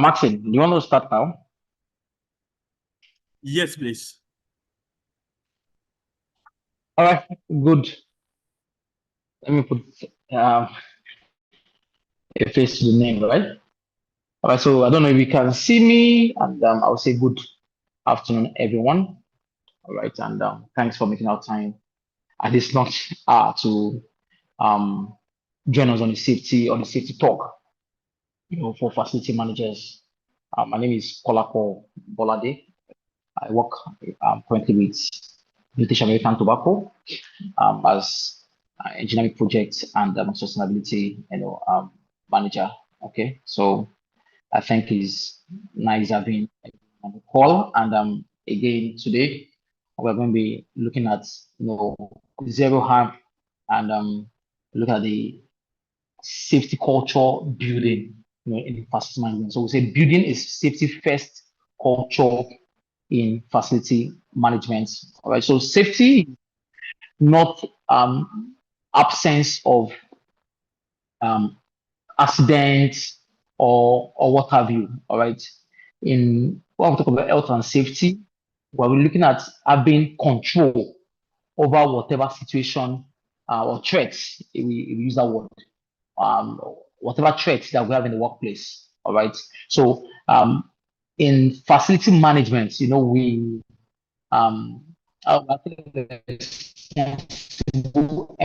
I'm asking, do you want to start now? Yes, please. All right, good. Let me put um, a face to the name, right? All right, so I don't know if you can see me, and I'll say good afternoon, everyone. All right, and thanks for making our time at this lunch to um, join us on the safety talk, for facility managers. My name is Kolako Bolade. I work currently with British American Tobacco as engineering project and sustainability, manager. Okay, so I think it's nice having on the call. And again today we're going to be looking at zero harm and look at the safety culture building in facility management. So we say building is safety first culture in facility management. All right, so safety not absence of um, accidents or what have you. All right. In when we talk about health and safety, we're looking at having control over whatever situation or threats, if we use that word, um, whatever threats that we have in the workplace. All right. So in facility management, we I think the responsible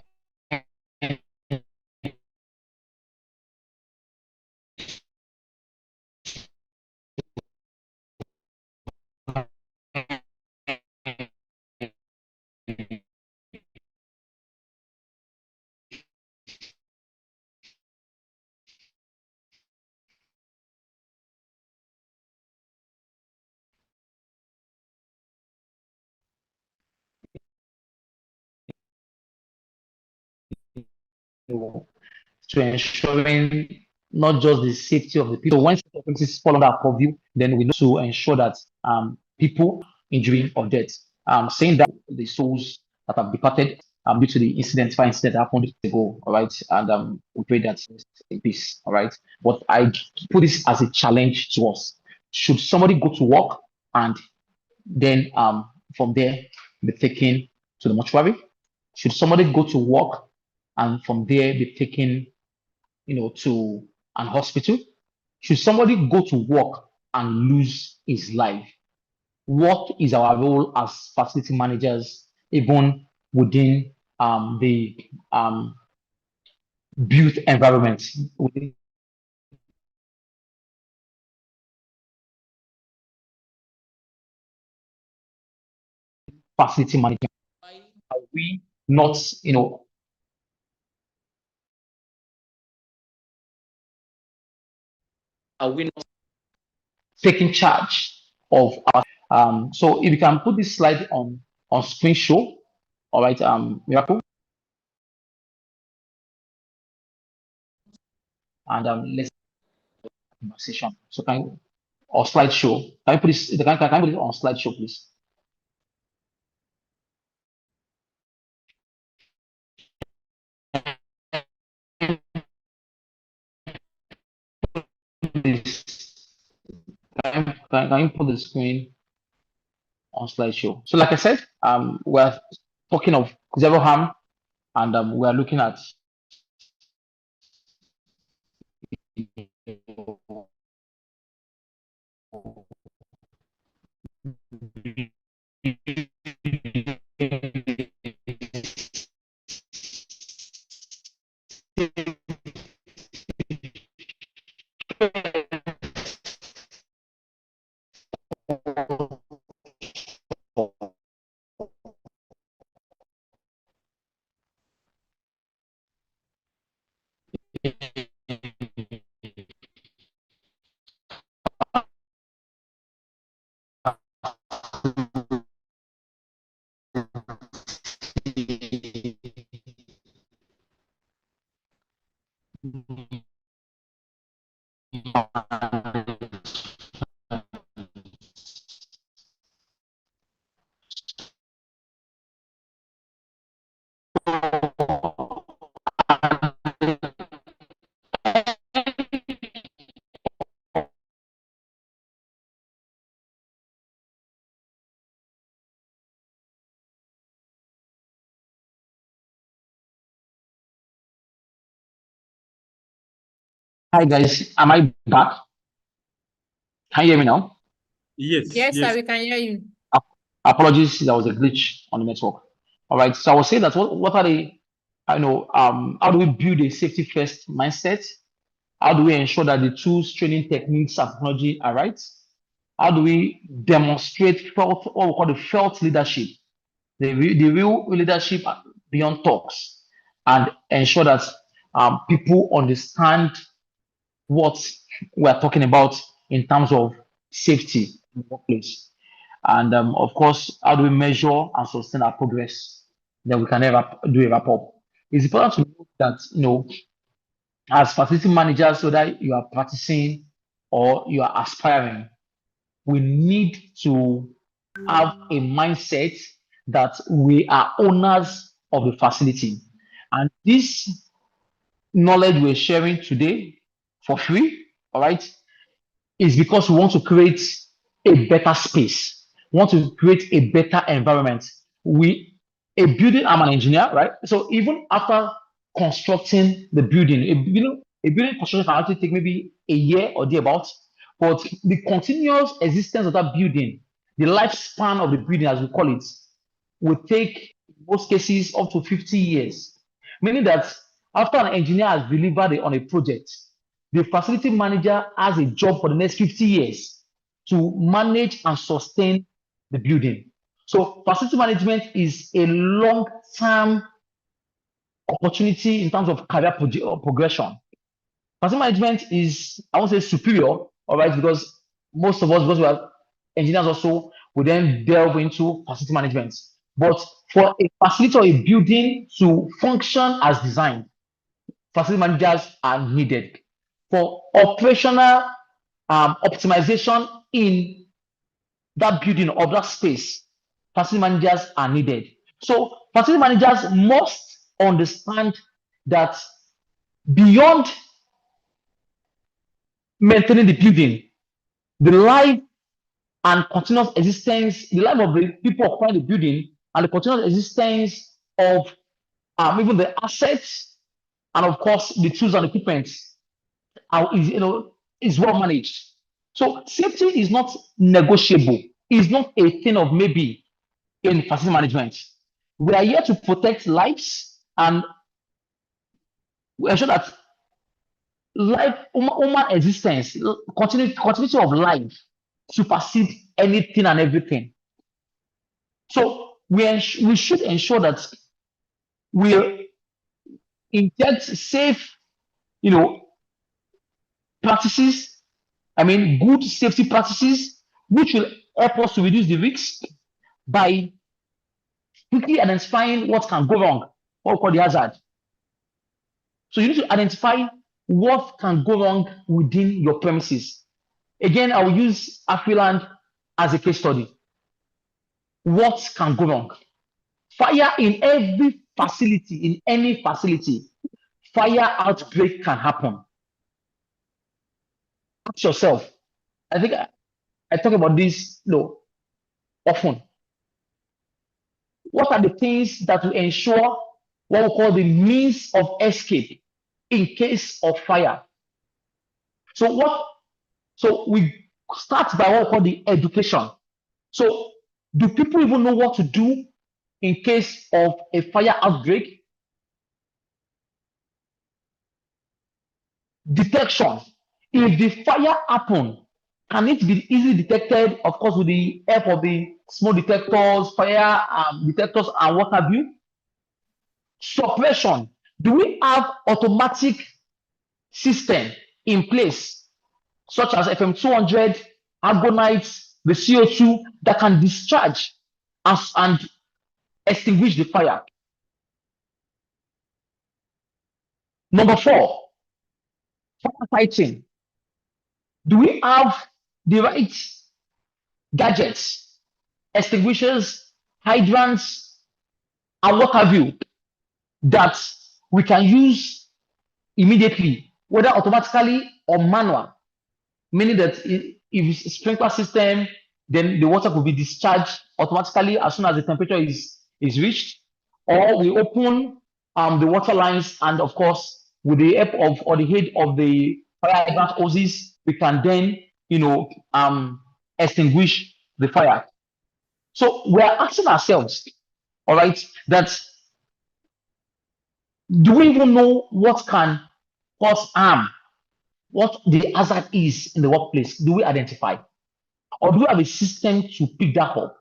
to ensuring not just the safety of the people. So when offenses fall under our purview, then we need to ensure that people injury or death. Saying that the souls that have departed due to the fire incident that happened ago, all right, and we pray that in peace, all right. But I put this as a challenge to us. Should somebody go to work and then from there be taken to the mortuary? Should somebody go to work and from there be taken to an hospital? Should somebody go to work and lose his life? What is our role as facility managers, even within the built environment, within facility management? Are we not, are we not taking charge of our so if you can put this slide on screen show, all right, Miracle, and let's conversation. So or slideshow. Can you put this? Can you put it on slideshow, please? This, can you put the screen on slideshow? So, like I said, we're talking of zero harm, and we're looking at Hi guys, am I back? Can you hear me now? Yes, Yes, sir, yes. we can hear you. Apologies, there was a glitch on the network. All right, so I was saying that what are the, I know, how do we build a safety first mindset? How do we ensure that the tools, training techniques, and technology are right? How do we demonstrate felt, what we call the felt leadership, the real leadership beyond talks, and ensure that people understand what we're talking about in terms of safety in the workplace. And of course, how do we measure and sustain our progress? Then we can never do a wrap up. It's important to know that, as facility managers, whether you are practicing or you are aspiring, we need to have a mindset that we are owners of the facility. And this knowledge we're sharing today for free, all right, is because we want to create a better space, we want to create a better environment. A building, I'm an engineer, right? So even after constructing the building, a building construction can actually take maybe a year or thereabouts, but the continuous existence of that building, the lifespan of the building, as we call it, will take, in most cases, up to 50 years. Meaning that after an engineer has delivered on a project, the facility manager has a job for the next 50 years to manage and sustain the building. So facility management is a long-term opportunity in terms of career progression. Facility management is, I won't say superior, all right, because most of us, because we are engineers also, we then delve into facility management. But for a facility or a building to function as designed, facility managers are needed. For operational optimization in that building or that space, facility managers are needed. So facility managers must understand that beyond maintaining the building, the life and continuous existence, the life of the people occupying the building, and the continuous existence of even the assets, and of course the tools and equipment is well managed. So safety is not negotiable. It's not a thing of maybe in facility management. We are here to protect lives and we ensure that life, human existence, continuity of life supersede anything and everything. So we should ensure that we inject safe, you know, practices. I mean, good safety practices, which will help us to reduce the risk by quickly identifying what can go wrong, what we call the hazard. So you need to identify what can go wrong within your premises. Again, I will use Afriland as a case study. What can go wrong? Fire in every facility, in any facility, fire outbreak can happen. Ask yourself. I think I talk about this often. What are the things that will ensure what we call the means of escape in case of fire? So we start by what we call the education. So do people even know what to do in case of a fire outbreak? Detection. If the fire happen, can it be easily detected, of course, with the help of the smoke detectors, fire detectors, and what have you? Suppression. Do we have automatic system in place, such as FM 200, Argonite, the CO2 that can discharge and extinguish the fire? Number 4, firefighting. Do we have the right gadgets, extinguishers, hydrants, and what have you, that we can use immediately, whether automatically or manual? Meaning that if it's a sprinkler system, then the water could be discharged automatically as soon as the temperature is reached, or we open the water lines, and of course, with the help of or the aid of the fire hydrant hoses, we can then, extinguish the fire. So we are asking ourselves, all right, that do we even know what can cause harm, what the hazard is in the workplace? Do we identify? Or do we have a system to pick that up?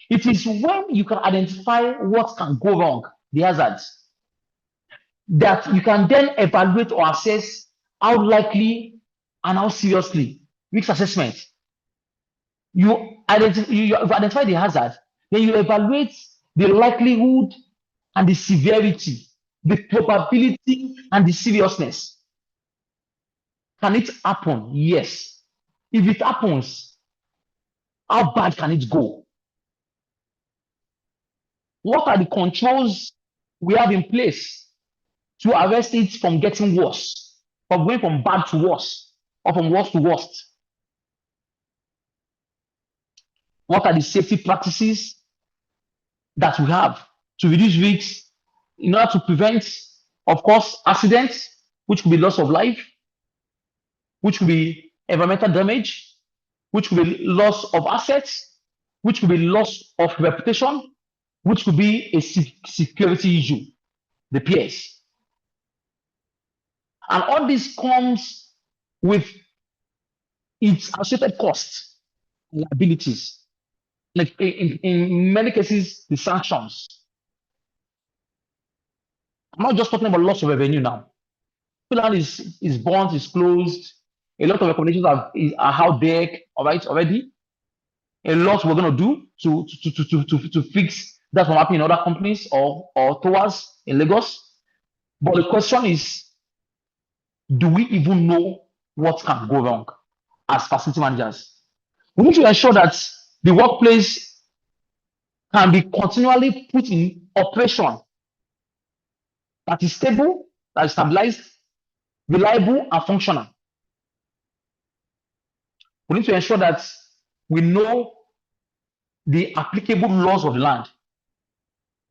It is when you can identify what can go wrong, the hazards, that you can then evaluate or assess how likely and how seriously risk assessment. You identify the hazard, then you evaluate the likelihood and the severity, the probability and the seriousness. Can it happen? Yes. If it happens, how bad can it go? What are the controls we have in place to arrest it from getting worse, from going from bad to worse, or from worse to worst? What are the safety practices that we have to reduce risks in order to prevent, of course, accidents, which could be loss of life, which could be environmental damage, which could be loss of assets, which could be loss of reputation, which could be a security issue, the PS. And all this comes with its associated costs, liabilities, like in many cases, the sanctions. I'm not just talking about loss of revenue now. Finland is burnt, is closed. A lot of recommendations are out there, all right, already. A lot we're going to do to fix that from happening in other companies or towards in Lagos. But the question is, do we even know what can go wrong as facility managers? We need to ensure that the workplace can be continually put in operation that is stable, that is stabilized, reliable, and functional. We need to ensure that we know the applicable laws of the land,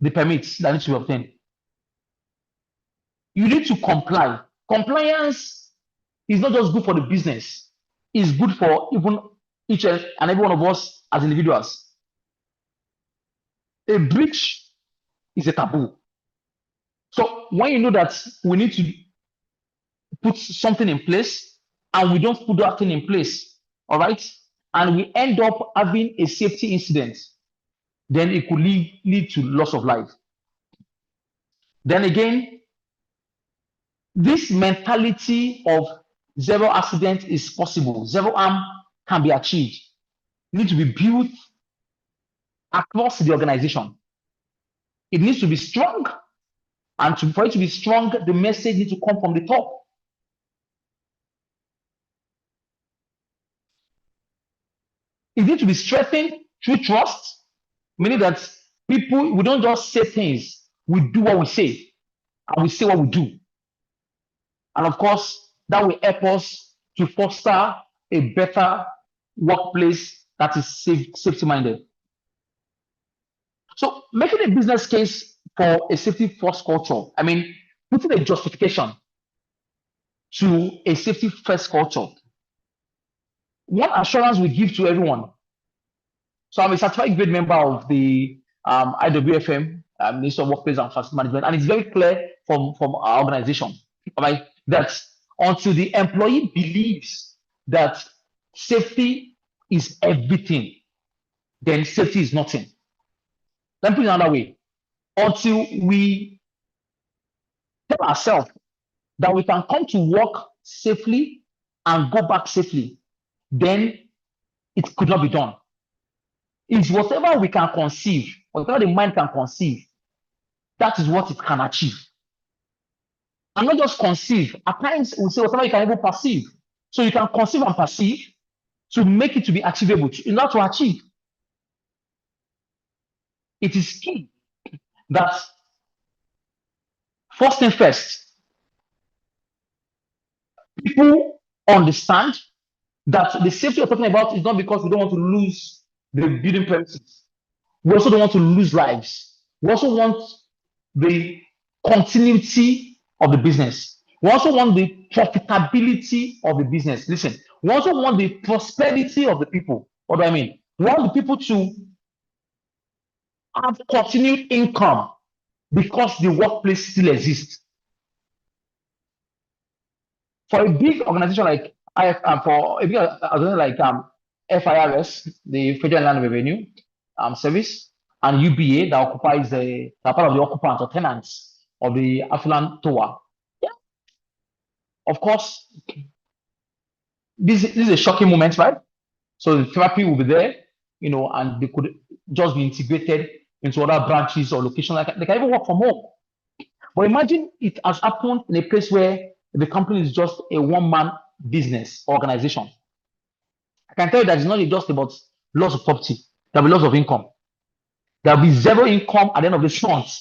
the permits that need to be obtained. You need to comply. Compliance is not just good for the business, it's good for even each and every one of us as individuals. A breach is a taboo. So when you know that we need to put something in place and we don't put that thing in place, all right, and we end up having a safety incident, then it could lead to loss of life. Then again, this mentality of zero accident is possible, zero harm can be achieved. It needs to be built across the organization. It needs to be strong, and for it to be strong, the message needs to come from the top. It needs to be strengthened through trust, meaning that people, we don't just say things, we do what we say, and we say what we do. And of course, that will help us to foster a better workplace that is safety-minded. So making a business case for a safety-first culture, I mean, putting a justification to a safety-first culture. One assurance we give to everyone. So I'm a certified grade member of the IWFM, Ministry of Workplace and Facility Management, and it's very clear from our organization, right, that until the employee believes that safety is everything, then safety is nothing. Let me put it another way. Until we tell ourselves that we can come to work safely and go back safely, then it could not be done. It's whatever we can conceive, whatever the mind can conceive, that is what it can achieve. And not just conceive. At times, we say whatever you can even perceive. So you can conceive and perceive to make it to be achievable, in order to achieve. It is key that first thing first, people understand that the safety we're talking about is not because we don't want to lose the building premises. We also don't want to lose lives. We also want the continuity of the business. We also want the profitability of the business. Listen, we also want the prosperity of the people. What do I mean? We want the people to have continued income because the workplace still exists. For a big organization like for a big organization like FIRS, the Federal Land Revenue Service, and UBA that occupies that part of the occupants or tenants of the affluent tower. Yeah, of course, this is a shocking moment, right? So the therapy will be there, and they could just be integrated into other branches or locations. Like they can even work from home. But imagine it has happened in a place where the company is just a one-man business organization. I can tell you that it's not just about loss of property. There'll be loss of income. There'll be zero income at the end of the month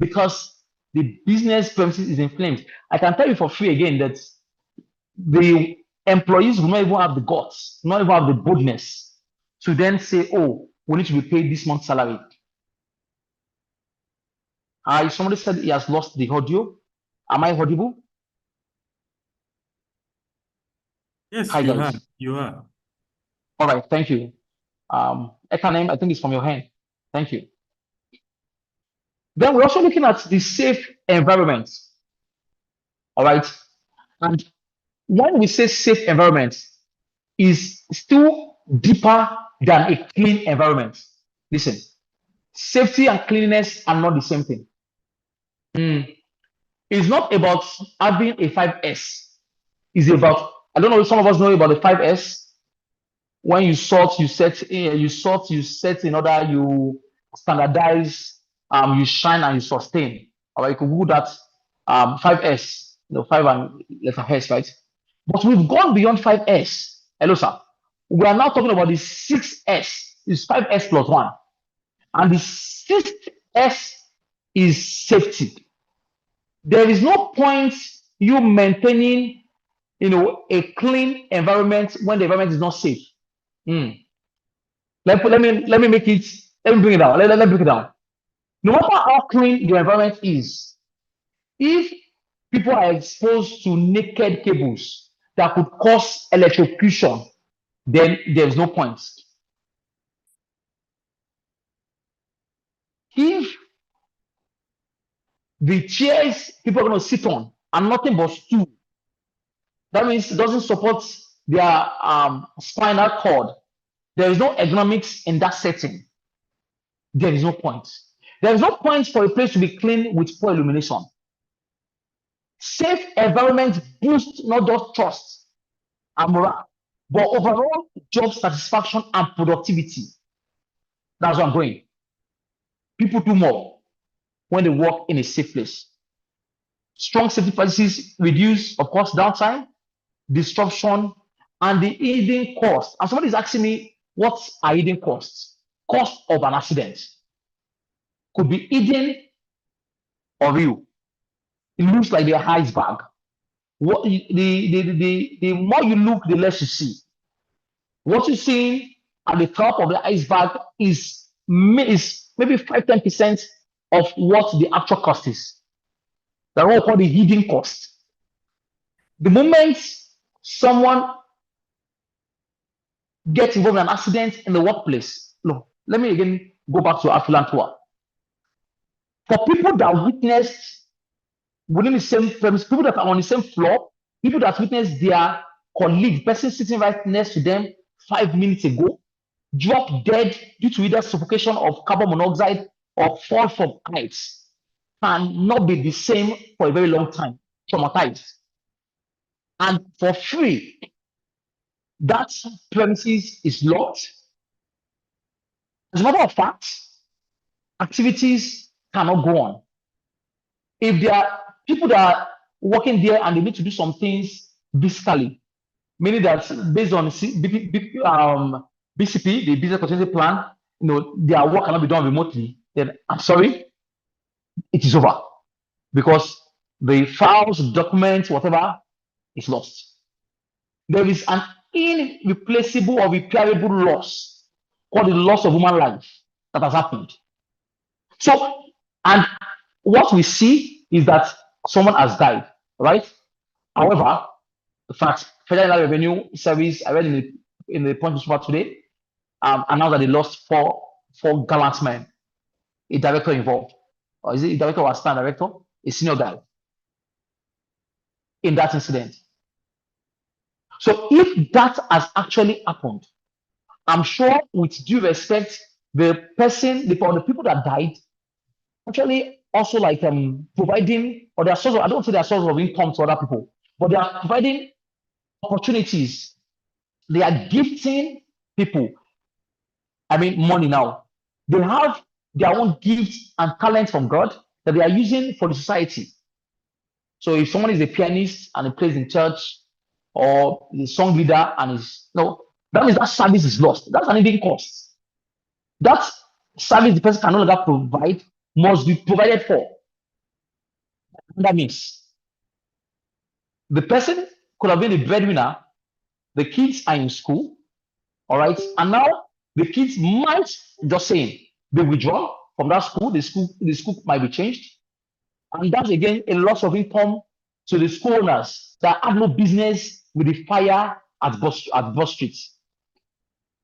because the business premises is inflamed. I can tell you for free again that the employees will not even have the guts, not even have the boldness to then say, oh, we need to be paid this month's salary. Somebody said he has lost the audio. Am I audible? Yes, Hi, you guys. are. You are. All right, thank you. Ekanem, I think it's from your hand. Thank you. Then we're also looking at the safe environment. All right. And when we say safe environment, is still deeper than a clean environment. Listen, safety and cleanliness are not the same thing. It's not about having a 5S. It's about, I don't know if some of us know about the 5S. When you sort, you set, in order, you standardize, you shine, and you sustain. All right, you can Google that 5S, 5 and letter S, right? But we've gone beyond 5S. Hello, sir. We are now talking about the 6S. It's 5S plus 1. And the 6S is safety. There is no point you maintaining, a clean environment when the environment is not safe. Let me make it. Let me bring it down. Let me break it down. No matter how clean your environment is, if people are exposed to naked cables that could cause electrocution, then there's no point. If the chairs people are going to sit on are nothing but stool, that means it doesn't support their spinal cord. There is no ergonomics in that setting. There is no point. There is no point for a place to be clean with poor illumination. Safe environment boosts not just trust and morale, but overall job satisfaction and productivity. That's where I'm going. People do more when they work in a safe place. Strong safety practices reduce, of course, downtime, disruption, and the hidden cost. And somebody is asking me, what are hidden costs? Cost of an accident could be hidden or real. It looks like the iceberg. What the more you look, the less you see. What you see at the top of the iceberg is maybe 5-10% of what the actual cost is. That's what we call the hidden cost. The moment someone gets involved in an accident in the workplace, no, let me again go back to affluent tour. For people that witnessed within the same premise, people that are on the same floor, people that witnessed their colleague, person sitting right next to them 5 minutes ago, drop dead due to either suffocation of carbon monoxide or fall from heights, can not be the same for a very long time, traumatized. And for free, that premises is locked. As a matter of fact, activities cannot go on. If there are people that are working there and they need to do some things physically, meaning that based on BCP, the business continuity plan, their work cannot be done remotely, then I'm sorry, it is over because the files, documents, whatever is lost. There is an irreplaceable or repairable loss called the loss of human life that has happened. So, and what we see is that someone has died, right? However, in fact, Federal Revenue Service, I read in the Punch newspaper today, announced that they lost four gallant men, a director involved. Or is it a director or a stand director? A senior guy in that incident. So if that has actually happened, I'm sure with due respect, the people that died actually also like providing, or their source of, I don't say their source of income to other people, but they are providing opportunities. They are gifting people, I mean, money now. They have their own gifts and talents from God that they are using for the society. So if someone is a pianist and he plays in church, or the song leader and is no, that means that service is lost. That's an hidden cost. That service the person can no longer provide must be provided for. That means the person could have been a breadwinner, the kids are in school, all right, and now the kids might, just saying, be withdrawn from that school. The school might be changed, and that's again a loss of income to the school owners that have no business with the fire at bus streets.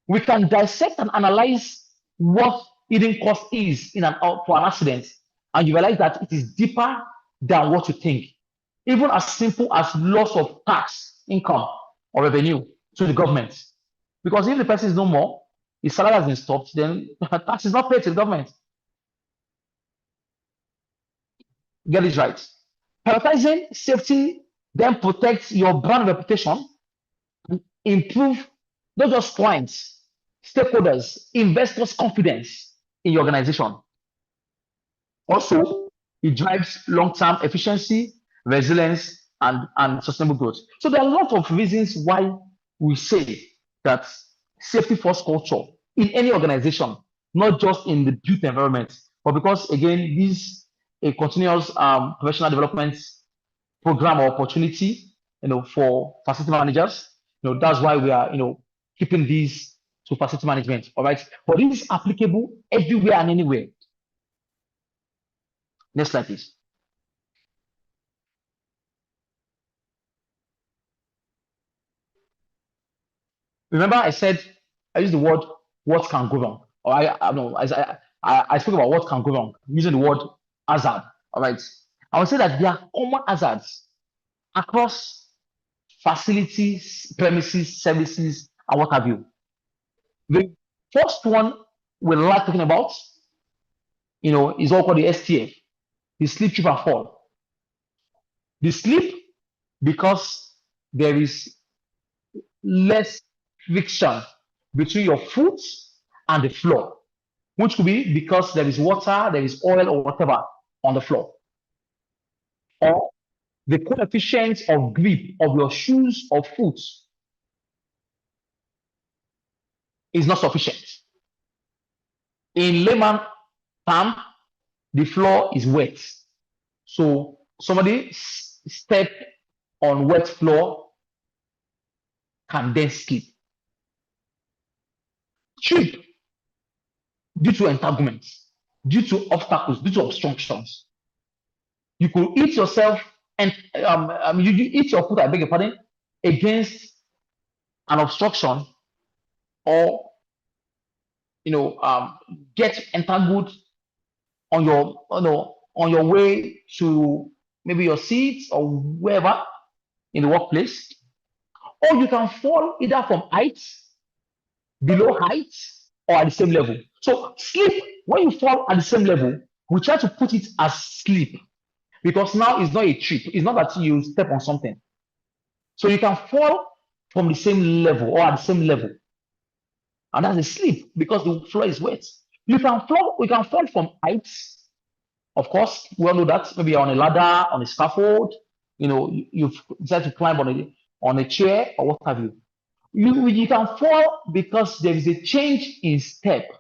We can dissect and analyze what hidden cost is for an accident, and you realize that it is deeper than what you think. Even as simple as loss of tax income or revenue to the government. Because if the person is no more, his salary has been stopped, then tax is not paid to the government. Get it right. Prioritizing safety then protects your brand reputation and improve not just clients, stakeholders, investors' confidence in your organization. Also, it drives long-term efficiency, resilience, and sustainable growth. So there are a lot of reasons why we say that safety first culture in any organization, not just in the built environment, but because again, this a continuous professional development program or opportunity, for facility managers. That's why we are, keeping these to facility management. All right, but this is applicable everywhere and anywhere. Next slide, please. Remember, I said I used the word "what can go wrong," or I spoke about what can go wrong using the word hazard. All right, I would say that there are common hazards across facilities, premises, services, and what have you. The first one we like talking about, is all called the STF, the slip, trip, and fall. The slip because there is less friction between your foot and the floor, which could be because there is water, there is oil, or whatever on the floor. Or the coefficient of grip of your shoes or foot is not sufficient. In layman term, the floor is wet. So somebody step on wet floor can then slip. Trip due to entanglements, due to obstacles, due to obstructions. You could hit yourself and you hit your foot, I beg your pardon, against an obstruction, or get entangled on your way to maybe your seat or wherever in the workplace. Or you can fall either from height, below height, or at the same level. So sleep, when you fall at the same level, we try to put it as sleep, because now it's not a trip. It's not that you step on something. So you can fall from the same level or at the same level, and that's a sleep because the floor is wet. We can fall from heights. Of course, we all know that. Maybe on a ladder, on a scaffold, you've decided to climb on a chair or what have you. You can fall because there is a change in step.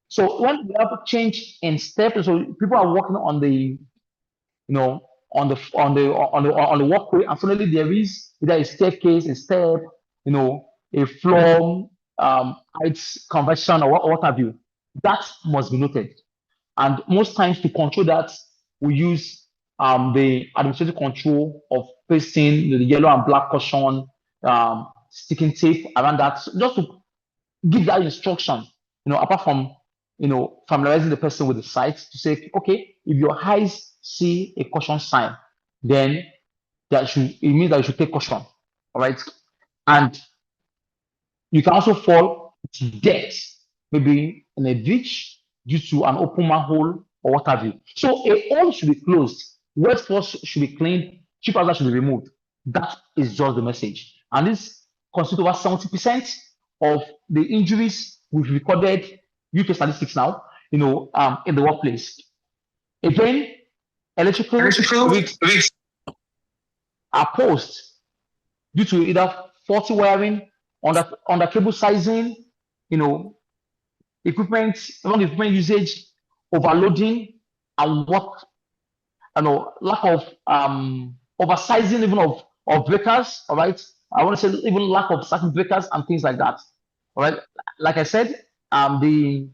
So when we have a change in step, so people are walking on the walkway, and suddenly there is either a staircase, a step, a floor, heights conversion, or what have you. That must be noted. And most times to control that, we use the administrative control of pasting the yellow and black caution, sticking tape around that, just to give that instruction, apart from, familiarizing the person with the site to say, okay, if your eyes see a caution sign, then it means that you should take caution. All right. And you can also fall to death, maybe in a ditch due to an open manhole or what have you. So a hole should be closed, wet spots should be cleaned, cheap hazard should be removed. That is just the message. And this constitutes over 70% of the injuries we've recorded, UK statistics now, in the workplace. Again, electrical risks are posed due to either faulty wiring, under cable sizing, wrong equipment usage, overloading, and lack of oversizing even of breakers. All right, I want to say even lack of certain breakers and things like that. All right, like I said, the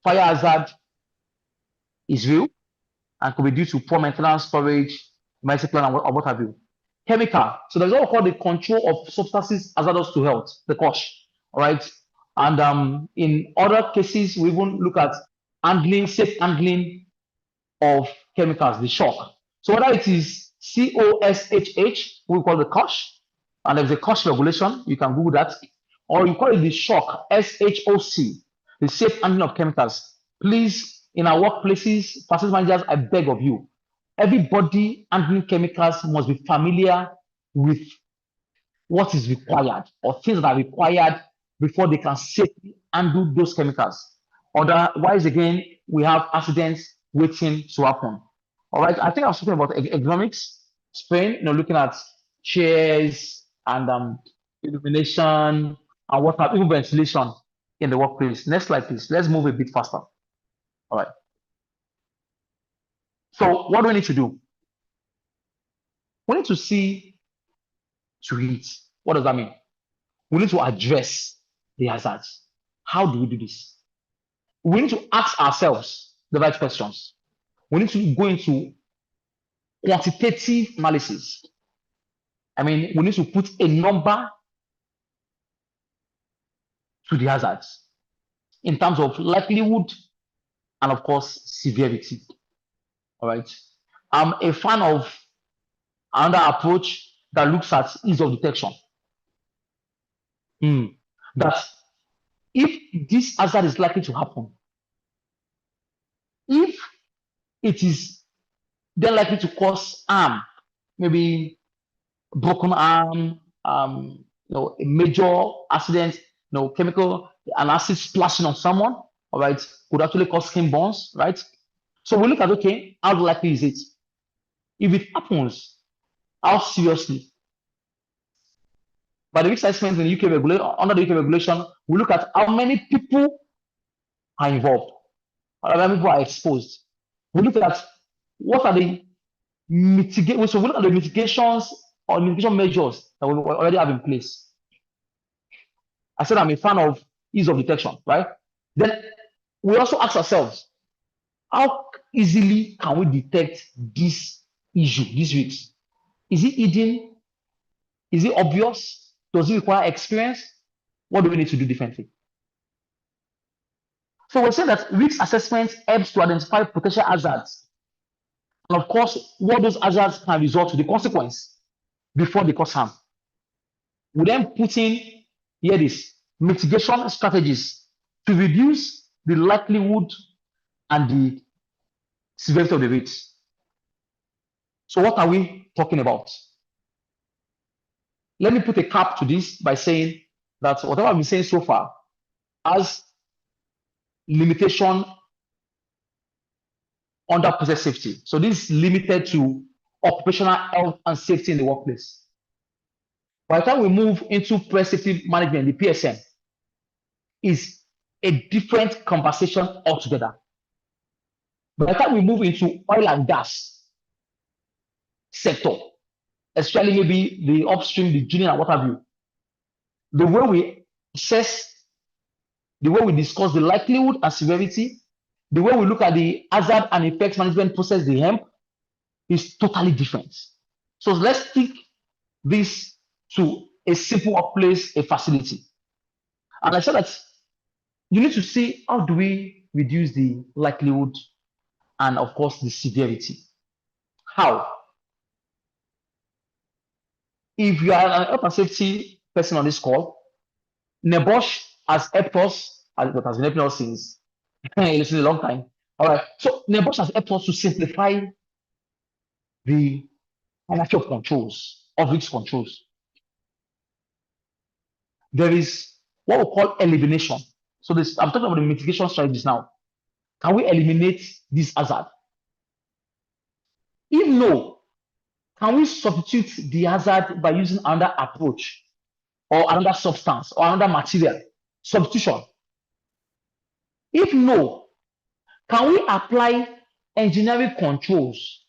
fire hazard is real and could be due to poor maintenance, storage, emergency plan, or what have you. Chemical. So there's what we call the control of substances hazardous to health, the COSH. All right. And in other cases, we even look at safe handling of chemicals, the shock. So whether it is COSHH, we call the COSH, and there's a COSH regulation, you can Google that, or you call it the shock, SHOC, the safe handling of chemicals. Please, in our workplaces, facility managers, I beg of you, everybody handling chemicals must be familiar with what is required or things that are required before they can safely handle those chemicals. Otherwise, again, we have accidents waiting to happen. All right, I think I was talking about ergonomics, Spain, looking at chairs and illumination and what have even ventilation in the workplace. Next slide, please. Let's move a bit faster. All right. So what do we need to do? We need to see to it. What does that mean? We need to address the hazards. How do we do this? We need to ask ourselves the right questions. We need to go into quantitative analysis. I mean, we need to put a number to the hazards in terms of likelihood and, of course, severity. All right. I'm a fan of another approach that looks at ease of detection. That if this hazard is likely to happen, if it is then likely to cause harm, maybe broken arm, a major accident, chemical, an acid splashing on someone, all right, could actually cause skin burns, right? So we look at, okay, how likely is it? If it happens, how seriously? By the risk assessment in the UK regulation, under the UK regulation, we look at how many people are involved, how many people are exposed. We look at what are the mitigations or mitigation measures that we already have in place. I said I'm a fan of ease of detection, right? Then we also ask ourselves, how easily can we detect this issue, this risk? Is it hidden? Is it obvious? Does it require experience? What do we need to do differently? So we're saying that risk assessment helps to identify potential hazards. And of course, what those hazards can result to the consequence before they cause harm. We then put in here this mitigation strategies to reduce the likelihood and the severity of the risks. So what are we talking about? Let me put a cap to this by saying that whatever I've been saying so far has limitation under process safety. So this is limited to occupational health and safety in the workplace. By the time we move into process safety management, the PSM is a different conversation altogether. By the time we move into oil and gas sector, especially maybe the upstream, the drilling and what have you, the way we assess, the way we discuss the likelihood and severity, the way we look at the hazard and effects management process, the HEMP, is totally different. So let's take this to a simple workplace, a facility. And I said that you need to see how do we reduce the likelihood and of course the severity. How? If you are an health and safety person on this call, Nebosh has helped us, but has been helping us since a long time. All right. So Nebosh has helped us to simplify the hierarchy of controls, of risk controls. There is what we call elimination. So this, I'm talking about the mitigation strategies now. Can we eliminate this hazard? If no, can we substitute the hazard by using another approach or another substance or another material? Substitution. If no, can we apply engineering controls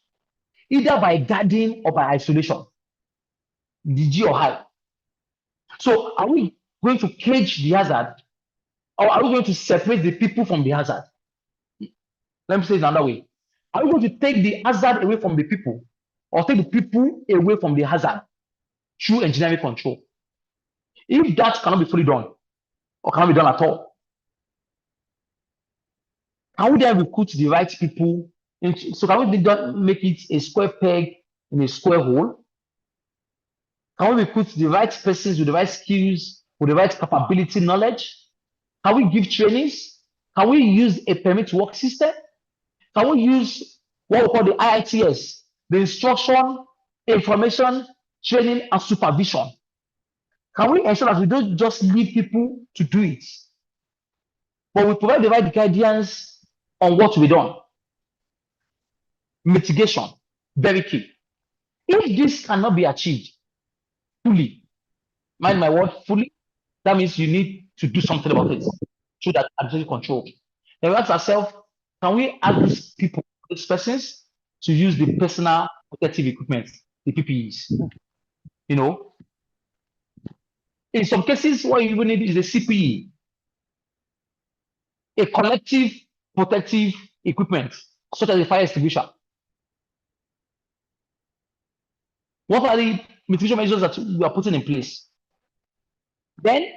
either by guarding or by isolation? The G or high. So are we going to cage the hazard or are we going to separate the people from the hazard? Let me say it another way. Are we going to take the hazard away from the people or take the people away from the hazard through engineering control? If that cannot be fully done or cannot be done at all, can we then recruit the right people? So can we make it a square peg in a square hole? Can we recruit the right persons with the right skills, with the right capability, knowledge? Can we give trainings? Can we use a permit work system? Can we use what we call the IITS, the instruction, information, training, and supervision? Can we ensure that we don't just leave people to do it, but we provide the right guidance on what to be done? Mitigation, very key. If this cannot be achieved fully, mind my word, fully, that means you need to do something about it through that administrative control. Then we ask ourselves, can we ask these people, these persons, to use the personal protective equipment, the PPEs? You know, in some cases, what you even need is a CPE, a collective protective equipment, such as a fire extinguisher. What are the mitigation measures that we are putting in place? Then,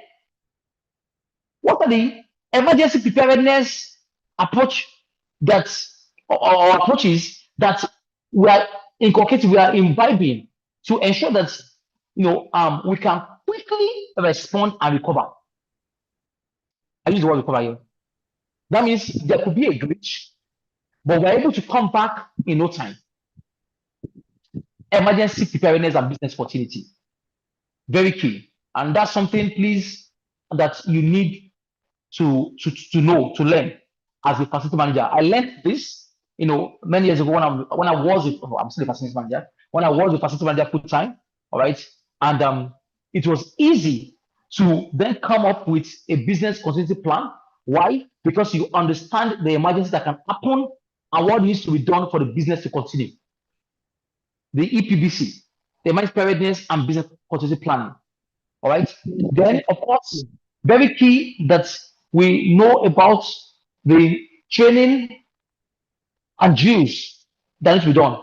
what are the emergency preparedness approach that or approaches that we are inculcating, we are imbibing to ensure that we can quickly respond and recover? I use the word recover here. That means there could be a glitch, but we're able to come back in no time. Emergency preparedness and business continuity. Very key. And that's something, please, that you need to know, to learn as a facility manager. I learned this, many years ago when I was I'm still a facility manager, when I was a facility manager full time, all right? And it was easy to then come up with a business continuity plan. Why? Because you understand the emergencies that can happen and what needs to be done for the business to continue. The EPBC, the emergency preparedness and business continuity planning. All right. Then, of course, very key that we know about the training and drills that need to be done.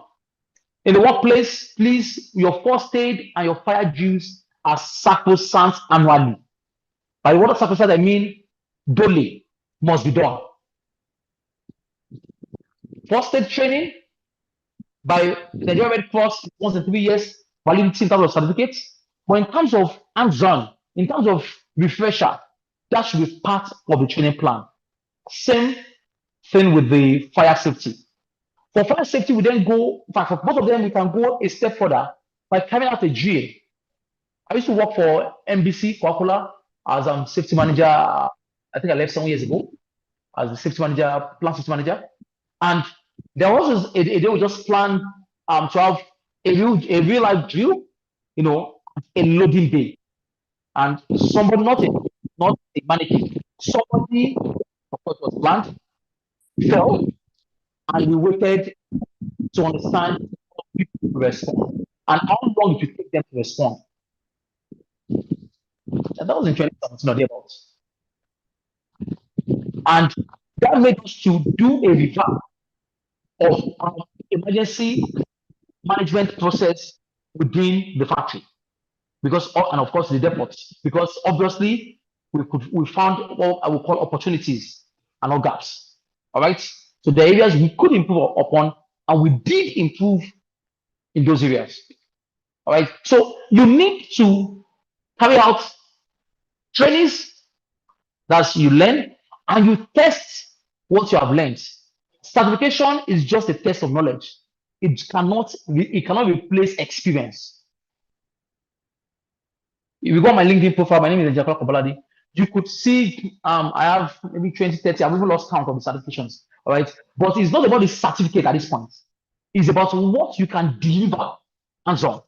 In the workplace, please, your first aid and your fire drills are sacrosanct annually. By the word of sacrosanct, I mean daily must be done. First aid training by the Nigerian Red Cross once in 3 years, validity in terms of certificates. But in terms of hands-on, in terms of refresher, that should be part of the training plan. Same thing with the fire safety. For fire safety, we then go, in fact, for both of them, we can go a step further by carrying out a drill. I used to work for MBC, Coca-Cola, as safety manager. I think I left 7 years ago as the safety manager, plant safety manager. And there was a day we just planned to have a real life drill, a loading bay. And somebody, not a mannequin, somebody, of course, was planned, fell, and we waited to understand how people to respond and how long it would take them to respond. And that was in 2017 about. And that made us to do a revamp of our emergency management process within the factory, because and of course the depots, because obviously we found what I would call opportunities and not gaps. All right. So the areas we could improve upon, and we did improve in those areas. All right. So you need to carry out trainings that you learn, and you test what you have learned. Certification is just a test of knowledge. It cannot replace experience. If you go on my LinkedIn profile, my name is Jacob Kobaladi. You could see I have maybe 20, 30. I've even lost count of the certifications. All right. But it's not about the certificate at this point. It's about what you can deliver hands on.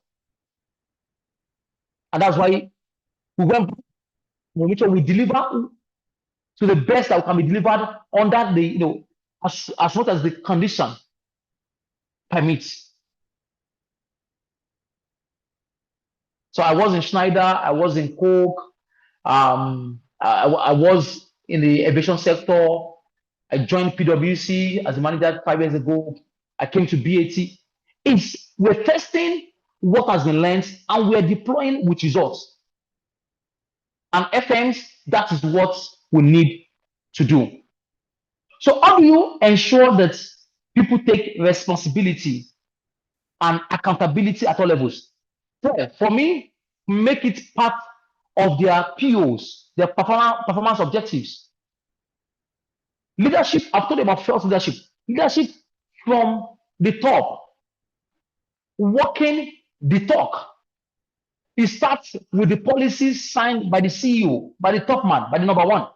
And that's why we make sure we deliver to the best that can be delivered under the, as much as the condition permits. So I was in Schneider, I was in Coke, I was in the aviation sector. I joined PwC as a manager 5 years ago. I came to BAT. We're testing what has been learned and we're deploying with results. And FMs, that is what we need to do. So how do you ensure that people take responsibility and accountability at all levels? For me, make it part of their POs, their performance objectives. Leadership, I've told you about first leadership. Leadership from the top, walking the talk. It starts with the policies signed by the CEO, by the top man, by the number one.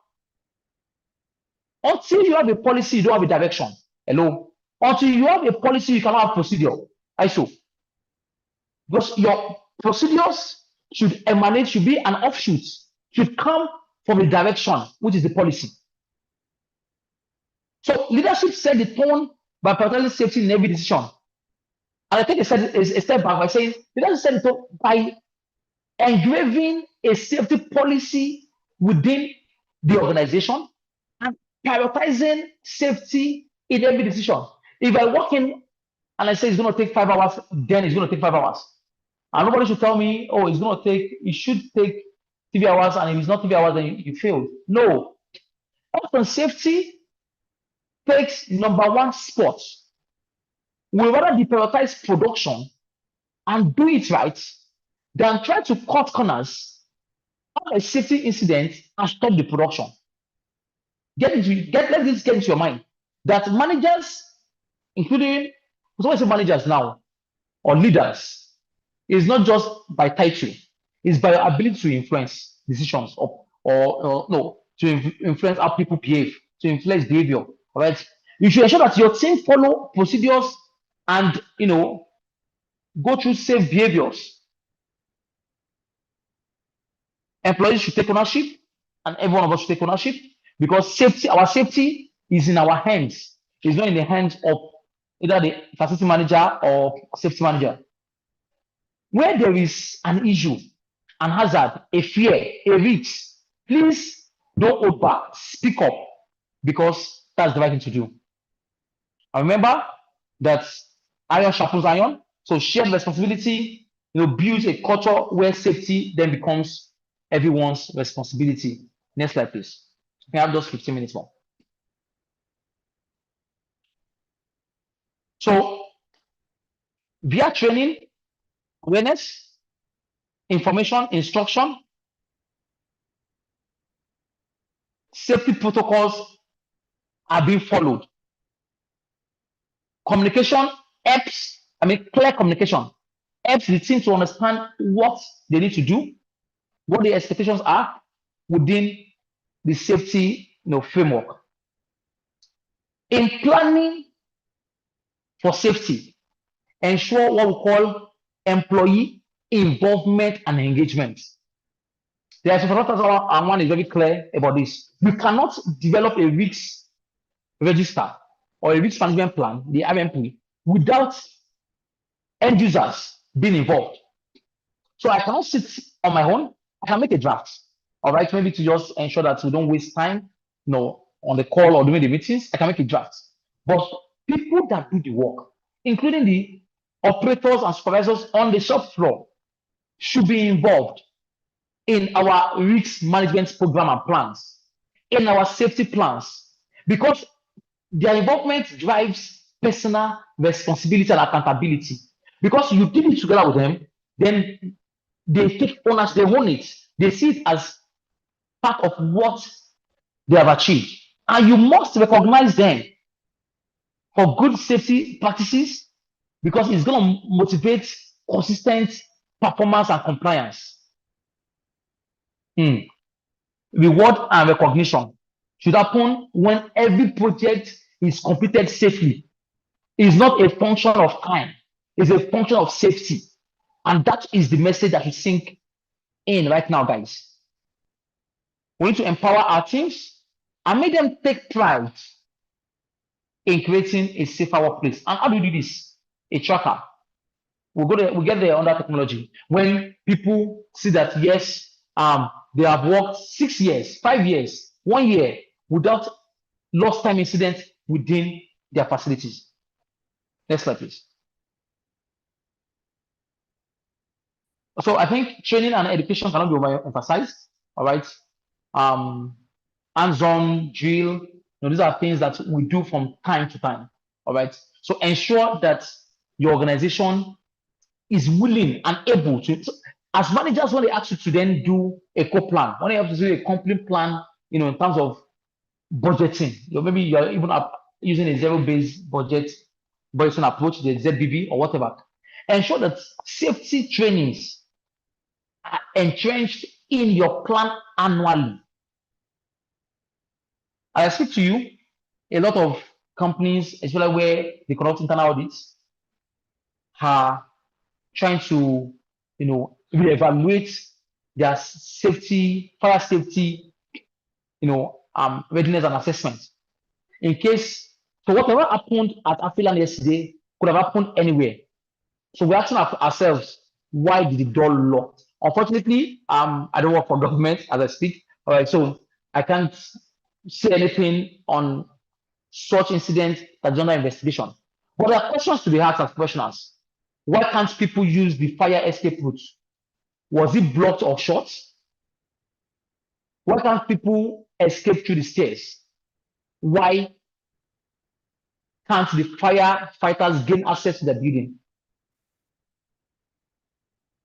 Until you have a policy, you don't have a direction. Hello? Until you have a policy, you cannot have procedure. ISO. Because your procedures should be an offshoot, should come from the direction, which is the policy. So leadership set the tone by prioritizing safety in every decision. And I think it said a step back by saying leadership set the tone by engraving a safety policy within the organization and prioritizing safety in every decision. If I walk in and I say it's going to take 5 hours, then it's going to take 5 hours. And nobody should tell me, oh, it should take 3 hours, and if it's not 3 hours, then you failed. No. Often safety takes number one spot. We rather deprioritize production and do it right than try to cut corners on a safety incident and stop the production. Let this get into your mind that managers, including managers now or leaders, is not just by title, it's by your ability to influence decisions to influence how people behave, to influence behavior. All right. You should ensure that your team follow procedures and go through safe behaviors. Employees should take ownership, and every one of us should take ownership, because our safety is in our hands. It's not in the hands of either the facility manager or safety manager. Where there is an issue, an hazard, a fear, a risk, please don't hold back. Speak up, because that's the right thing to do. And remember that iron sharpens iron. So shared responsibility, builds a culture where safety then becomes everyone's responsibility. Next slide, please. We have just 15 minutes more. So via training, awareness, information, instruction, safety protocols are being followed. Communication helps, clear communication helps the team to understand what they need to do, what the expectations are within the safety framework. In planning for safety, ensure what we call employee involvement and engagement. There are and one is very clear about this. You cannot develop a risk register or a risk management plan, the RMP, without end users being involved. So I cannot sit on my own. I can make a draft, all right, maybe to just ensure that we don't waste time, on the call or during the meetings. I can make a draft. But people that do the work, including the operators and supervisors on the shop floor should be involved in our risk management program and plans, in our safety plans, because their involvement drives personal responsibility and accountability. Because you did it together with them, then they take ownership, they own it, they see it as part of what they have achieved. And you must recognize them for good safety practices because it's going to motivate consistent performance and compliance. Reward and recognition should happen when every project is completed safely. It's not a function of time, it's a function of safety. And that is the message that should sink in right now, guys. We need to empower our teams and make them take pride in creating a safer workplace. And how do we do this? A tracker. We get there under technology. When people see that, yes, they have worked 6 years, 5 years, 1 year without lost time incident within their facilities. Next slide, please. So I think training and education cannot be overemphasized. All right. Hands-on drill. These are things that we do from time to time. All right. So ensure that your organization is willing and able to. So as managers, when they ask you to then do a co-plan, when they have to do a complete plan, in terms of budgeting, maybe you're even using a zero-based budgeting approach, the ZBB or whatever. Ensure that safety trainings are entrenched in your plan annually. I speak to you, a lot of companies, especially where they conduct internal audits, are trying to, reevaluate their fire safety, readiness and assessment. In case, so whatever happened at Afilan yesterday could have happened anywhere. So we're asking ourselves, why did the door lock? Unfortunately, I don't work for government as I speak. All right, so I can't say anything on such incidents that's under investigation. But there are questions to be asked as professionals. Why can't people use the fire escape route? Was it blocked or shut? Why can't people escape through the stairs? Why can't the firefighters gain access to the building?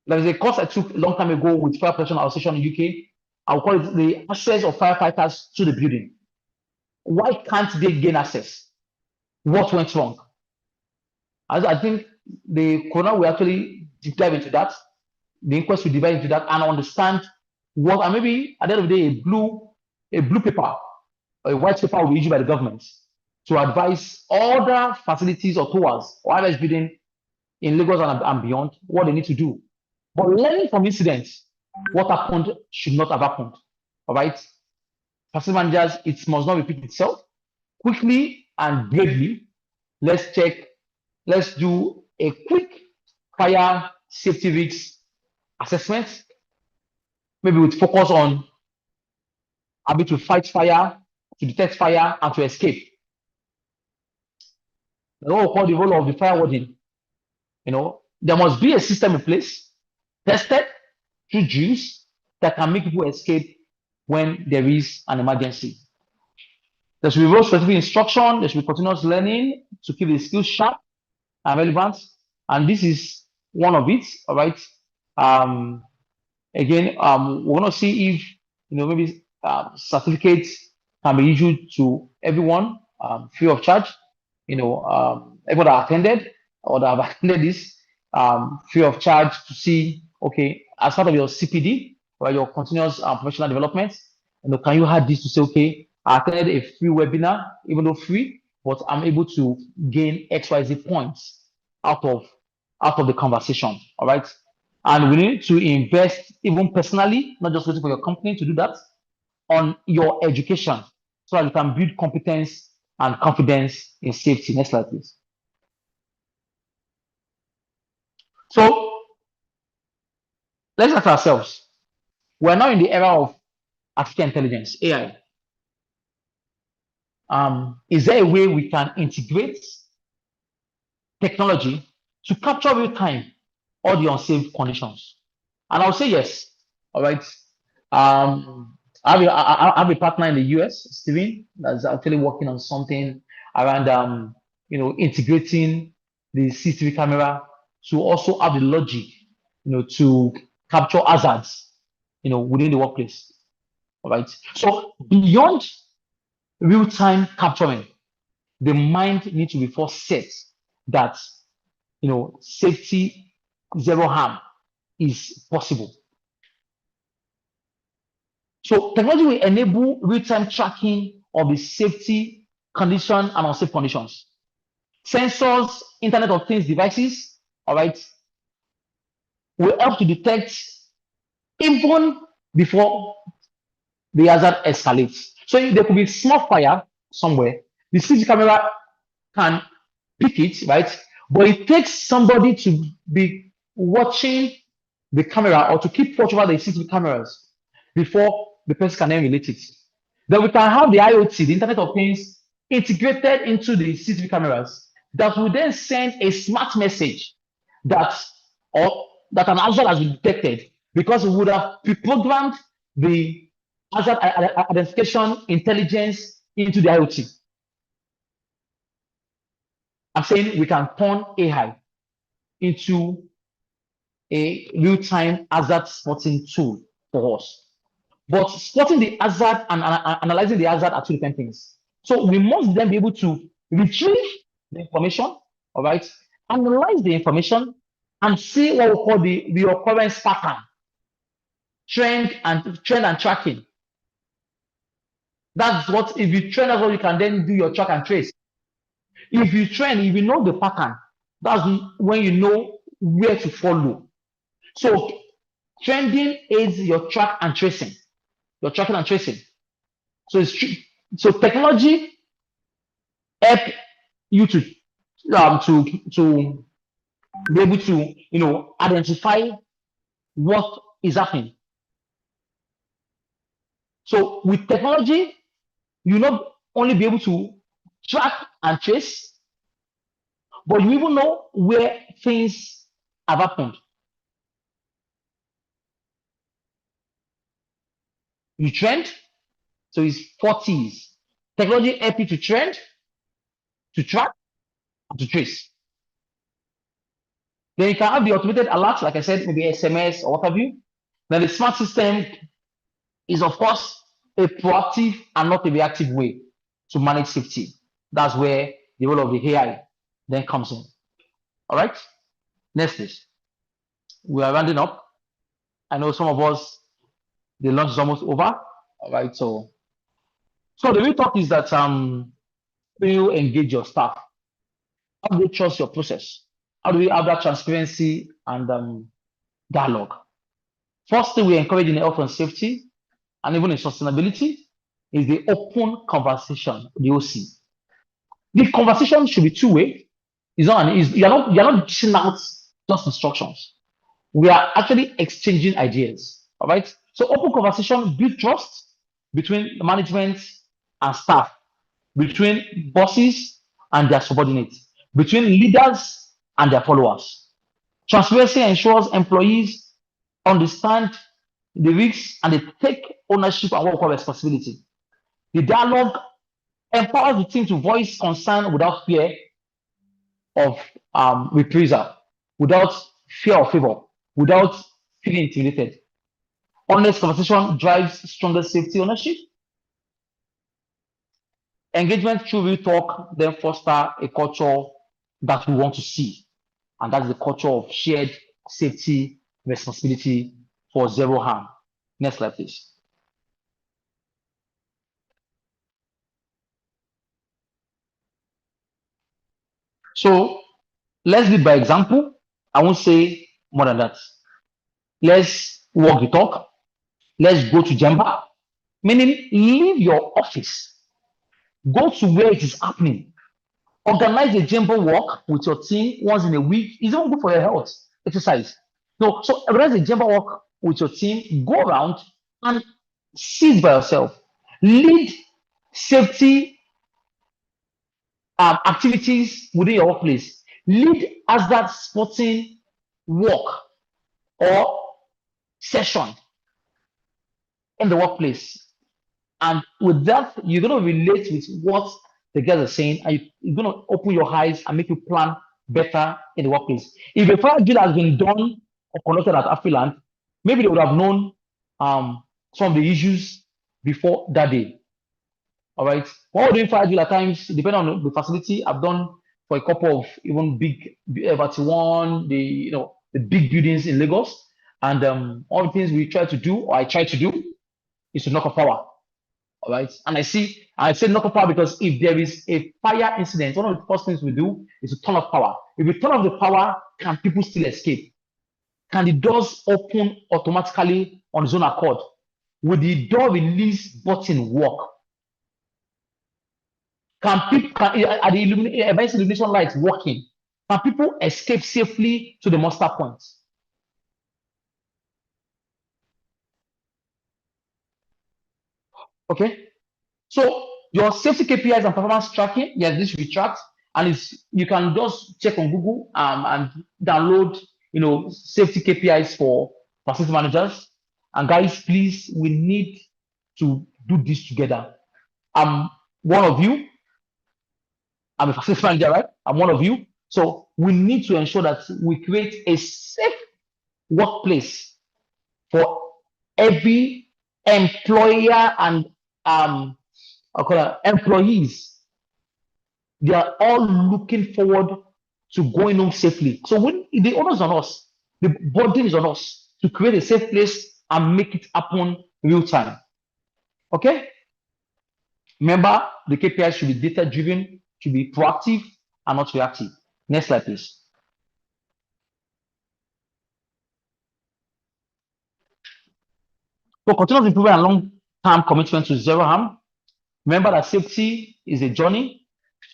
There is a course I took a long time ago with Fire Protection Association in the UK. I'll call it the access of firefighters to the building. Why can't they gain access? What went wrong? I think the coroner will actually deep dive into that. The inquest will dive into that and understand what, and maybe at the end of the day, a blue paper or a white paper will be issued by the government to advise other facilities or tours or others building in Lagos and beyond what they need to do. But learning from incidents, what happened should not have happened. All right. Facility managers, it must not repeat itself. Quickly and bravely, let's do a quick fire safety risk assessment, maybe with focus on ability to fight fire, to detect fire, and to escape. What we call the role of the fire warden. There must be a system in place, tested through drills that can make people escape when there is an emergency. There should be role specific instruction, there should be continuous learning to keep the skills sharp and relevant. And this is one of it. All right. Again, we want to see if maybe certificates can be issued to everyone free of charge. Everyone that attended or that have attended this free of charge to see, okay, as part of your CPD or your continuous professional development, can you add this to say, okay, I attended a free webinar, even though free, but I'm able to gain XYZ points out of the conversation. All right. And we need to invest even personally, not just waiting for your company to do that, on your education so that you can build competence and confidence in safety. Next slide, please. So let's ask ourselves, we're now in the era of artificial intelligence, AI. Is there a way we can integrate technology to capture real time all the unsafe conditions? And I'll say yes. All right. I have a partner in the US, Steven, that's actually working on something around integrating the CCTV camera to also have the logic, to capture hazards, within the workplace. All right. So beyond real-time capturing, the mind needs to be first set that safety, zero harm is possible. So technology will enable real-time tracking of the safety condition and unsafe conditions. Sensors, Internet of Things devices, all right, will help to detect even before the hazard escalates. So if there could be small fire somewhere, the CCTV camera can pick it, right? But it takes somebody to be watching the camera or to keep watch over the CCTV cameras before the person can then relate it. Then we can have the IoT, the Internet of Things, integrated into the CCTV cameras that will then send a smart message that that an hazard has been detected because we would have pre-programmed the hazard identification intelligence into the IoT. I'm saying we can turn AI into a real-time hazard spotting tool for us. But spotting the hazard and analyzing the hazard are two different things. So we must then be able to retrieve the information, all right, analyze the information, and see what we call the occurrence pattern, trend and tracking. That's what, if you trend, that's what you can then do your track and trace. If you trend, if you know the pattern, that's when you know where to follow. So trending aids your track and tracing, your tracking and tracing. So technology help you to be able to identify what is happening. So with technology, you not only be able to track and trace, but you even know where things have happened. You trend, so it's 40s. Technology help you to trend, to track, and to trace. Then you can have the automated alerts, like I said, maybe SMS or what have you. Then the smart system is, of course, a proactive and not a reactive way to manage safety. That's where the role of the AI then comes in. All right, next please. We are rounding up. I know some of us, the lunch is almost over. All right, so the real talk is that you engage your staff. How do you trust your process? How do we have that transparency and dialogue? First thing we encourage in health and safety and even in sustainability is the open conversation, the OC. The conversation should be two-way. You're not dishing out just instructions. We are actually exchanging ideas. All right. So open conversation build trust between management and staff, between bosses and their subordinates, between leaders and their followers. Transparency ensures employees understand the risks and they take ownership and what we call responsibility. The dialogue empowers the team to voice concern without fear of reprisal, without fear of favor, without feeling intimidated. Honest conversation drives stronger safety ownership. Engagement through real talk then foster a culture that we want to see, and that's the culture of shared safety responsibility for zero harm. Next slide, please. So let's lead by example. I won't say more than that. Let's walk the talk. Let's go to Gemba, meaning leave your office, go to where it is happening. Organize a Gemba walk with your team once in a week. It's even good for your health, exercise. No, so organize a Gemba walk with your team, go around and sit by yourself. Lead safety activities within your workplace. lead hazard spotting walk or session in the workplace. And with that, you're going to relate with what the guys are saying, and you're going to open your eyes and make you plan better in the workplace. If a fire drill has been done or conducted at Afiland, maybe they would have known some of the issues before that day. All right. What we're doing fire drill at times, depending on the facility, I've done for a couple of even big 31, the big buildings in Lagos. And all the things we try to do, or I try to do, is to knock off power. All right. And I say knock off power because if there is a fire incident, one of the first things we do is to turn off power. If we turn off the power, can people still escape? Can the doors open automatically on its own accord? Will the door release button work? Are the emergency illumination lights working? Can people escape safely to the muster point? Okay. So your safety KPIs and performance tracking, yes, this should be tracked, and you can just check on Google and download, safety KPIs for facility managers. And guys, please, we need to do this together. I'm one of you. I'm a facility manager, right? I'm one of you. So we need to ensure that we create a safe workplace for every employer and employees. They are all looking forward to going home safely. So when the onus is on us, the burden is on us to create a safe place and make it happen real time. Okay? Remember, the KPI should be data driven, should be proactive and not reactive. Next slide, please. So continuous improvement and long-term commitment to zero harm. Remember that safety is a journey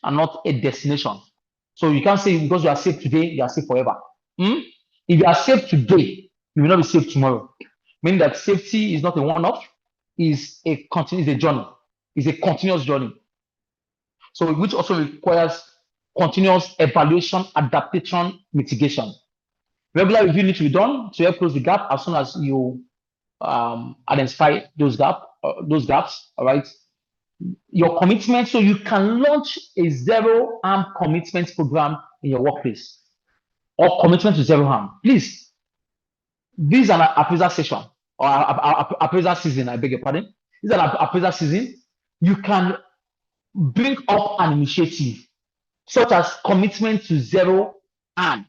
and not a destination. So you can't say because you are safe today, you are safe forever. If you are safe today, you will not be safe tomorrow. Meaning that safety is not a one-off, is a journey, is a continuous journey. So which also requires continuous evaluation, adaptation, mitigation. Regular review needs to be done to help close the gap as soon as you identify those gaps. All right. Your commitment, so you can launch a zero harm commitment program in your workplace or commitment to zero harm. Please, this is an appraisal session or appraisal season. I beg your pardon. This is an appraisal season. You can bring up an initiative such as commitment to zero harm,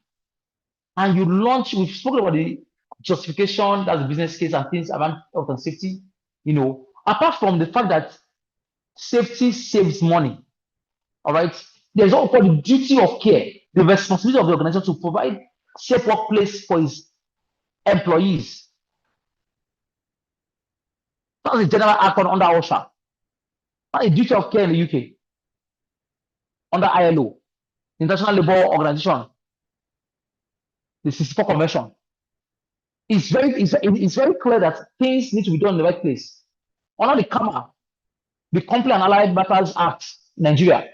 and you launch. We've spoken about the justification, that's the business case and things around health and safety. Apart from the fact that safety saves money, all right, there's what we call the duty of care, the responsibility of the organization to provide safe workplace for its employees. That's the general act under OSHA. That's the duty of care in the UK under ILO, International Labour Organization, the 64 Convention. It's very clear that things need to be done in the right place. Under the CAMA, the Company and Allied Matters Act, Nigeria,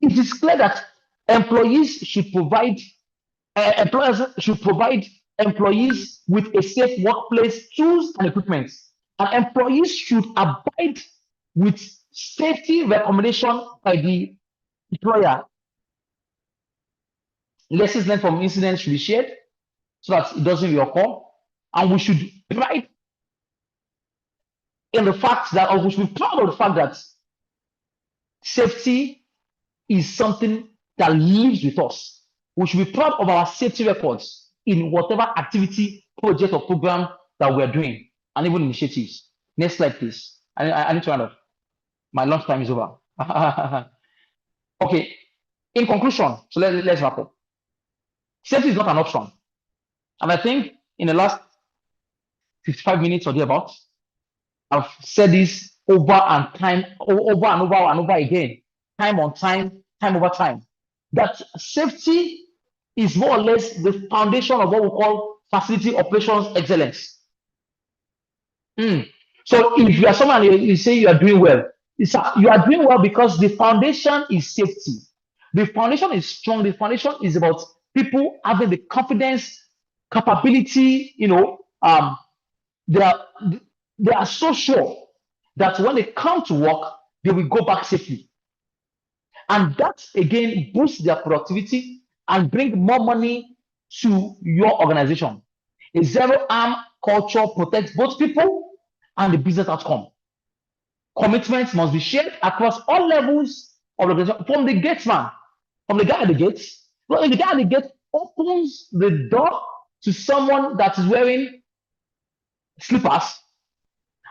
it is clear that employers should provide employees with a safe workplace, tools and equipment, and employees should abide with safety recommendation by the employer. Lessons learned from incidents should be shared so that it doesn't reoccur, and we should pride in the fact that, or we should be proud of the fact that safety is something that lives with us. We should be proud of our safety records in whatever activity, project, or program that we are doing, and even initiatives. Next slide, please. I need to round off. My lunch time is over. Okay. In conclusion, so let's wrap up. Safety is not an option. And I think in the last 55 minutes or thereabouts, I've said this over and over again, time on time, time over time, that safety is more or less the foundation of what we call facility operations excellence. So if you are someone you say you are doing well, you are doing well because the foundation is safety. The foundation is strong. The foundation is about people having the confidence, capability, they are they are so sure that when they come to work, they will go back safely. And that again boosts their productivity and bring more money to your organization. A zero harm culture protects both people and the business outcome. Commitments must be shared across all levels of the organization, from the gatesman, from the guy at the gates. Well, if the guy at the gate opens the door to someone that is wearing slippers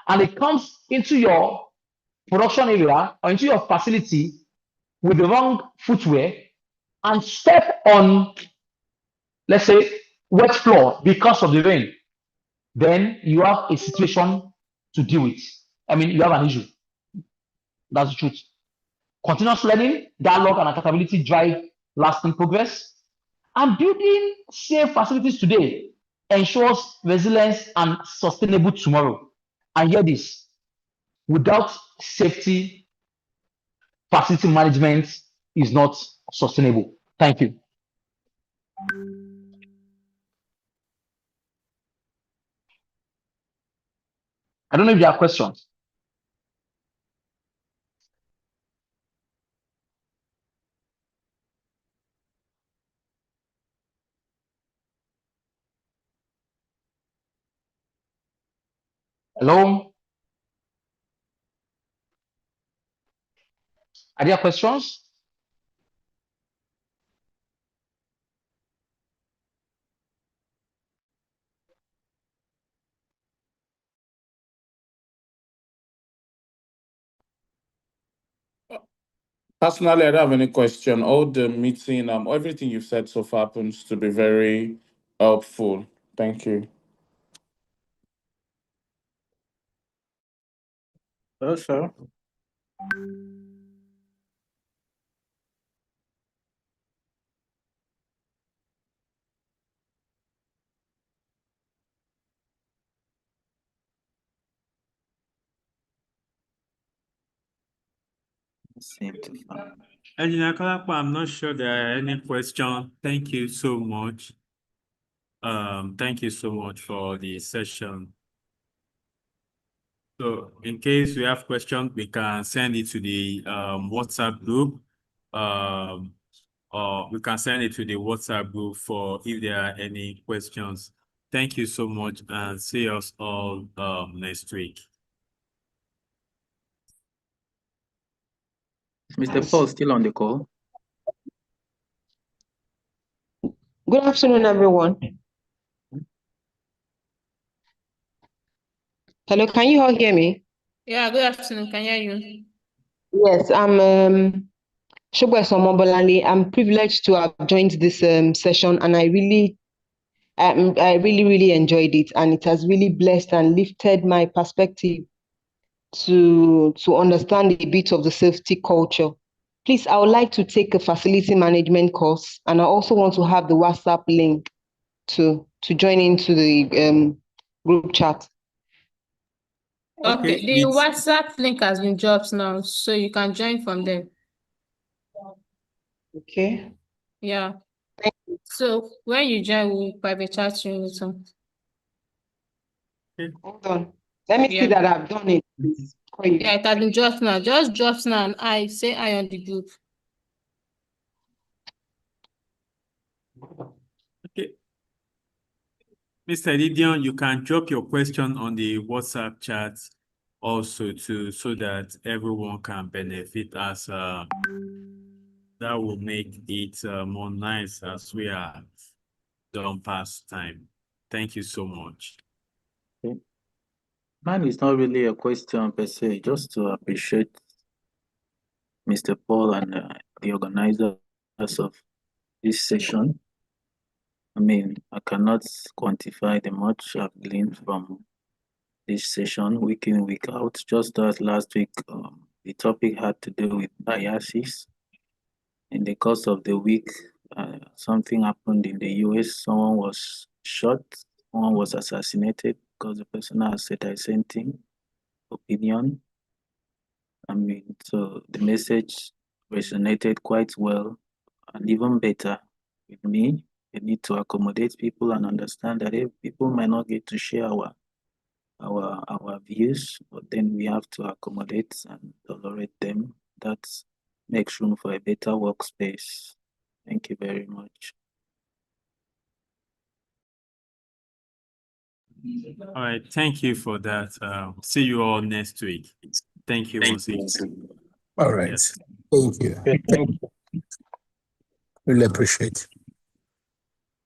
and it comes into your production area or into your facility with the wrong footwear and step on, let's say, wet floor because of the rain, then you have a situation to deal with. I mean, you have an issue. That's the truth. Continuous learning, dialogue, and accountability drive lasting progress. And building safe facilities today ensures resilience and sustainable tomorrow. And hear this, without safety, facility management is not sustainable. Thank you. I don't know if you have questions. Hello? Are there questions? Personally, I don't have any question. All the meeting, everything you've said so far happens to be very helpful. Thank you. Oh, sure. Engineer Kalapa, I'm not sure there are any questions. Thank you so much. Thank you so much for the session. So in case we have questions, we can send it to the WhatsApp group. Or we can send it to the WhatsApp group for if there are any questions. Thank you so much and see us all next week. Mr. Paul still on the call. Good afternoon, everyone. Hello, can you all hear me? Yeah, good afternoon. Can hear you. Yes, I'm Shogweso Mobolani. I'm privileged to have joined this session, and I really enjoyed it, and it has really blessed and lifted my perspective to understand a bit of the safety culture. Please, I would like to take a facility management course, and I also want to have the WhatsApp link to join into the group chat. Okay, the WhatsApp link has been dropped now, so you can join from there. Okay. Yeah. So when you join, we'll private chat you later. Hold on. Let me see that I've done it. Yeah, it has been dropped now. Just drop now and I say I on the group. Okay. Mr. Didion, you can drop your question on the WhatsApp chat also too, so that everyone can benefit as that will make it more nice as we are done past time. Thank you so much. Okay. Mine is not really a question per se, just to appreciate Mr. Paul and the organizers of this session. I mean, I cannot quantify the much I've gleaned from this session week in, week out. Just as last week, the topic had to do with biases. In the course of the week, something happened in the US. Someone was shot, someone was assassinated because the person has a dissenting opinion. I mean, so the message resonated quite well and even better with me. We need to accommodate people and understand that people might not get to share our views, but then we have to accommodate and tolerate them. That makes room for a better workspace. Thank you very much. All right, thank you for that. See you all next week. Thank you once again. All right. Yes. Thank you. Okay, thank you. Really appreciate it.